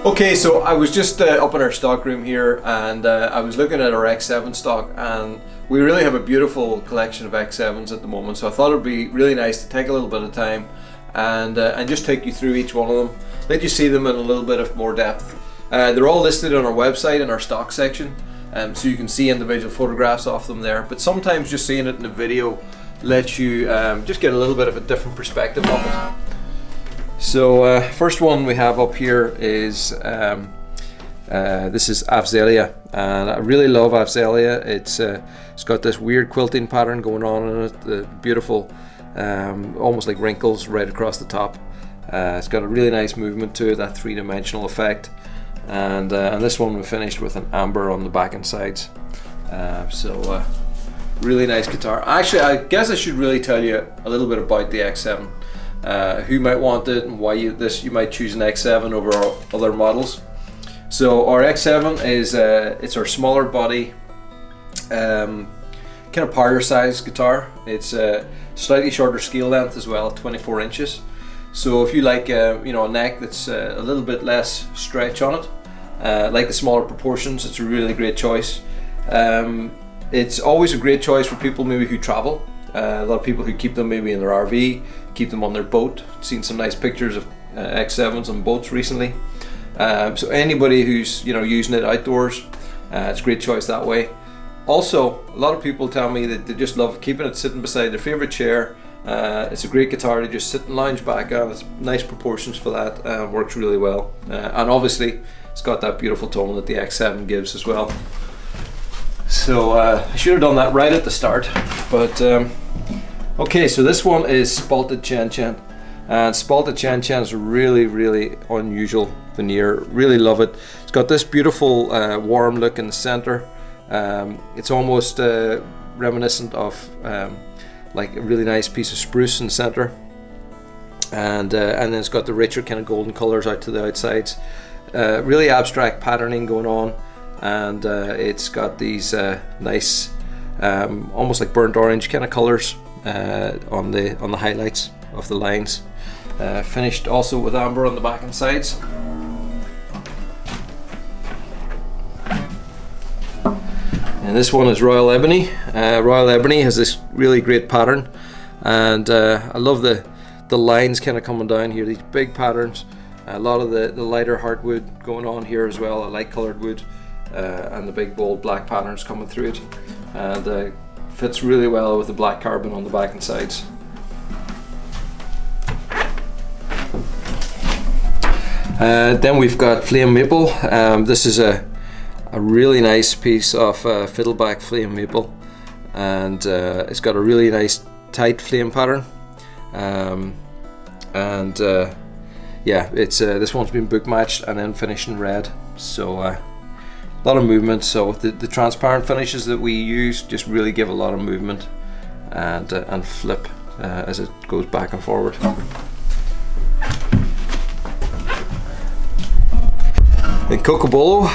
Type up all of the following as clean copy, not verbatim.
Okay, so I was just up in our stock room here, and I was looking at our X7 stock, and we really have a beautiful collection of X7s at the moment, so I thought it would be really nice to take a little bit of time and just take you through each one of them, let you see them in a little bit of more depth. They're all listed on our website in our stock section, so you can see individual photographs of them there, but sometimes just seeing it in a video lets you just get a little bit of a different perspective of it. So first one we have up here is this is Afzelia, and I really love Afzelia. It's got this weird quilting pattern going on in it, the beautiful almost like wrinkles right across the top. It's got a really nice movement to it, that three-dimensional effect, and this one we finished with an amber on the back and sides. Really nice guitar. Actually, I guess I should really tell you a little bit about the X7. Who might want it and why you might choose an X7 over our other models. So our X7 is it's our smaller body, kind of powder size guitar. It's a slightly shorter scale length as well, 24 inches. So if you like a neck that's a little bit less stretch on it, like the smaller proportions, it's a really great choice. It's always a great choice for people maybe who travel. A lot of people who keep them maybe in their RV, keep them on their boat. Seen some nice pictures of X7s on boats recently. So anybody who's using it outdoors, it's a great choice that way. Also, a lot of people tell me that they just love keeping it sitting beside their favorite chair. It's a great guitar to just sit and lounge back on. It's nice proportions for that. Works really well, and obviously it's got that beautiful tone that the X7 gives as well. So I should have done that right at the start, but okay, so this one is Spalted Chen, and Spalted Chen is a really unusual veneer. Really love it. It's got this beautiful warm look in the center. It's almost reminiscent of like a really nice piece of spruce in the center, and then it's got the richer kind of golden colors out to the outsides. Really abstract patterning going on, and it's got these nice almost like burnt orange kind of colors on the highlights of the lines. Finished also with amber on the back and sides. And this one is Royal Ebony. Royal Ebony has this really great pattern, and I love the lines kind of coming down here, these big patterns. A lot of the lighter heartwood going on here as well, a light colored wood, and the big bold black patterns coming through it, and fits really well with the black carbon on the back and sides. Then we've got Flame Maple. This is a really nice piece of fiddleback flame maple, and it's got a really nice tight flame pattern, yeah, it's this one's been book matched and then finished in red, so a lot of movement. So the transparent finishes that we use just really give a lot of movement and flip as it goes back and forward. And Cocobolo.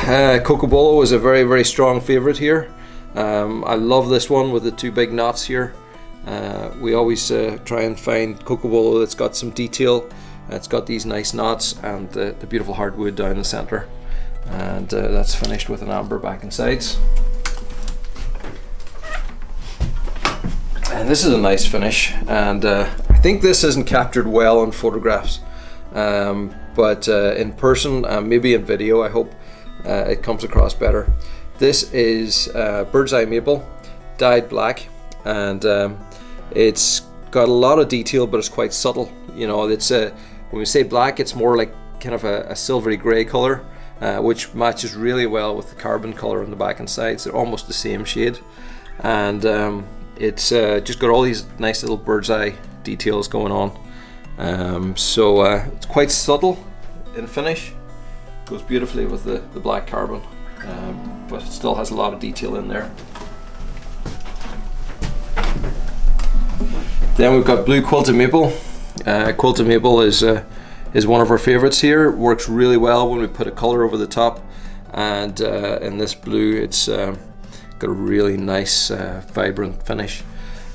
Cocobolo is a very strong favorite here. I love this one with the two big knots here. We always try and find Cocobolo that's got some detail. It's got these nice knots and the beautiful hardwood down the center, and that's finished with an amber back and sides. And this is a nice finish, and I think this isn't captured well on photographs, but in person and maybe in video I hope it comes across better. This is bird's eye maple dyed black, and it's got a lot of detail, but it's quite subtle. It's when we say black, it's more like kind of a silvery grey color, which matches really well with the carbon color on the back and sides. They're almost the same shade, and it's just got all these nice little bird's eye details going on. So it's quite subtle in finish, goes beautifully with the black carbon, but it still has a lot of detail in there. Then we've got blue Quilted Maple. Quilted Maple is one of our favorites here. Works really well when we put a color over the top, and in this blue it's got a really nice vibrant finish.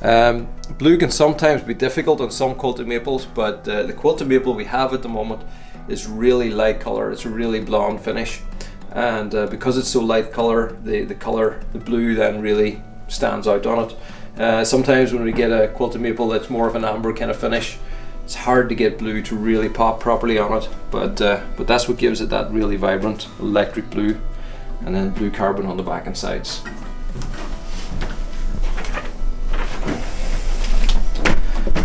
Blue can sometimes be difficult on some Quilted Maples, but the Quilted Maple we have at the moment is really light color. It's a really blonde finish, and because it's so light color, the blue then really stands out on it. Sometimes when we get a quilted maple that's more of an amber kind of finish, it's hard to get blue to really pop properly on it, but that's what gives it that really vibrant electric blue, and then blue carbon on the back and sides.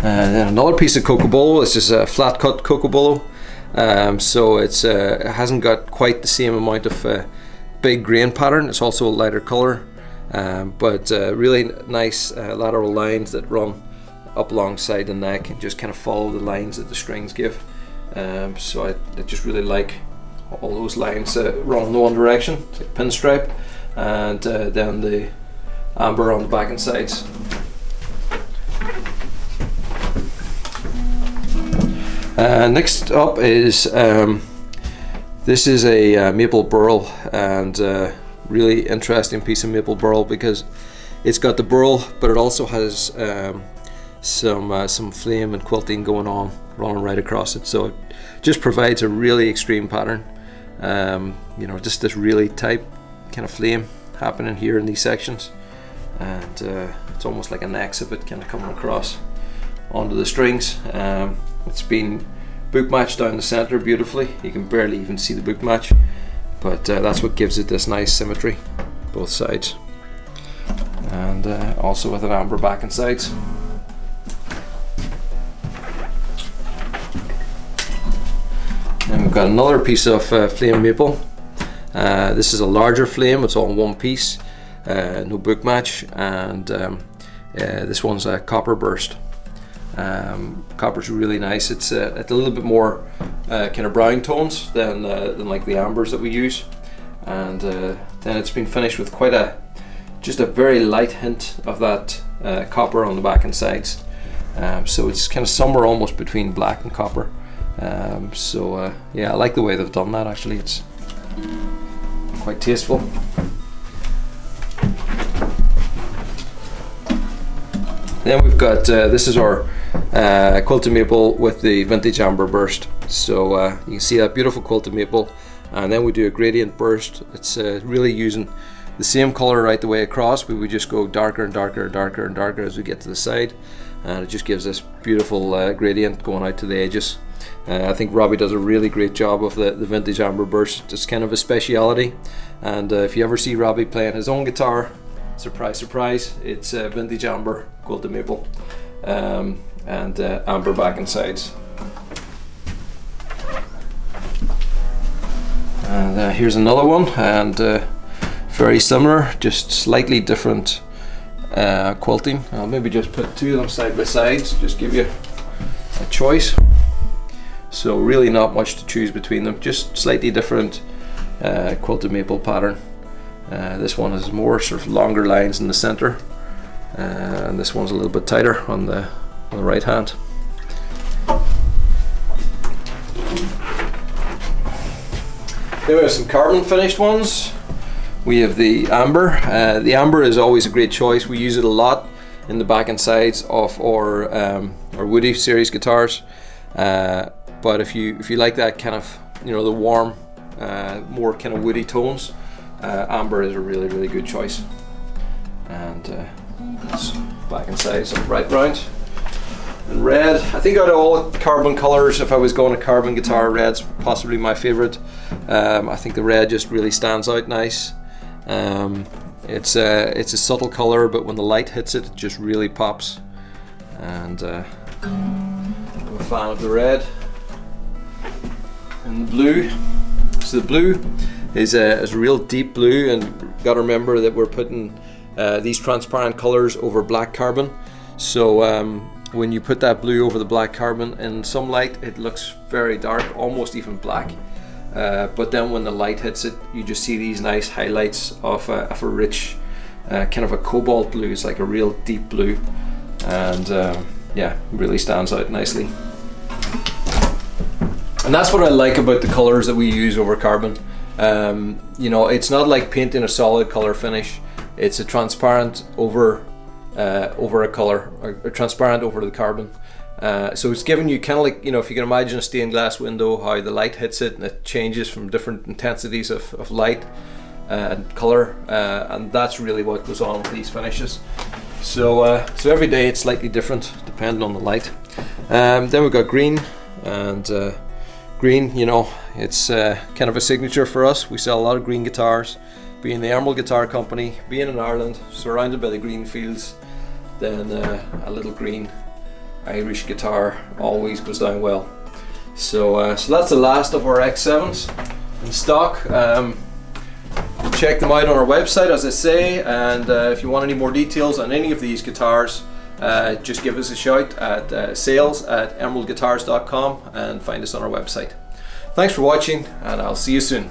Then another piece of Cocobolo. It's just a flat cut Cocobolo, so it hasn't got quite the same amount of big grain pattern. It's also a lighter color, but really nice lateral lines that run up alongside the neck and just kind of follow the lines that the strings give. So I just really like all those lines run in the one direction. It's like pinstripe, and then the amber on the back and sides. Next up is this is a maple burl, and really interesting piece of maple burl because it's got the burl, but it also has some flame and quilting going on, running right across it. So it just provides a really extreme pattern. You know, just this really tight kind of flame happening here in these sections, and it's almost like an X of it kind of coming across onto the strings. It's been book matched down the center beautifully. You can barely even see the book match, but that's what gives it this nice symmetry, both sides, and also with an amber back and sides. And we've got another piece of flame maple. This is a larger flame. It's all in one piece, no book match, and this one's a copper burst. Copper's really nice. It's a little bit more kind of brown tones than like the ambers that we use, and then it's been finished with quite just a very light hint of that copper on the back and sides. So it's kind of somewhere almost between black and copper. Yeah, I like the way they've done that. Actually, it's quite tasteful. Then we've got this is our quilted maple with the vintage amber burst. So you can see that beautiful quilted maple, and then we do a gradient burst. It's really using the same color right the way across, but we just go darker and darker and darker and darker as we get to the side, and it just gives this beautiful gradient going out to the edges. I think Robbie does a really great job of the vintage amber burst. It's kind of a speciality, and if you ever see Robbie playing his own guitar, surprise surprise, it's vintage amber quilted maple, and amber back and sides. And here's another one, and very similar, just slightly different quilting. I'll maybe just put two of them side by side, just give you a choice. So really not much to choose between them, just slightly different quilted maple pattern. This one has more sort of longer lines in the center, and this one's a little bit tighter on the right hand. Then we have some carbon finished ones. We have the amber. The amber is always a great choice. We use it a lot in the back and sides of our Woody series guitars. But if you like that kind of, you know, the warm, more kind of woody tones, amber is a really good choice. And back and sides of bright browns and red. I think out of all carbon colors, if I was going a carbon guitar, red's possibly my favorite. I think the red just really stands out nice. It's a subtle color, but when the light hits it, it just really pops. And I'm a fan of the red and the blue. So the blue is a real deep blue, and got to remember that we're putting these transparent colors over black carbon. So when you put that blue over the black carbon in some light, it looks very dark, almost even black. But then when the light hits it, you just see these nice highlights of a rich kind of a cobalt blue. It's like a real deep blue, and yeah, really stands out nicely. And that's what I like about the colors that we use over carbon. You know, it's not like painting a solid color finish. It's a transparent over a color, or transparent over the carbon, So it's giving you kind of like, you know, if you can imagine a stained glass window, how the light hits it and it changes from different intensities of light and color, and that's really what goes on with these finishes. So so every day it's slightly different depending on the light. Then we've got green, and green, you know, it's kind of a signature for us. We sell a lot of green guitars. Being the Emerald Guitar Company, being in Ireland, surrounded by the green fields, then a little green Irish guitar always goes down well. So so that's the last of our X7s in stock. Check them out on our website, as I say, and if you want any more details on any of these guitars, just give us a shout at sales@emeraldguitars.com and find us on our website. Thanks for watching, and I'll see you soon.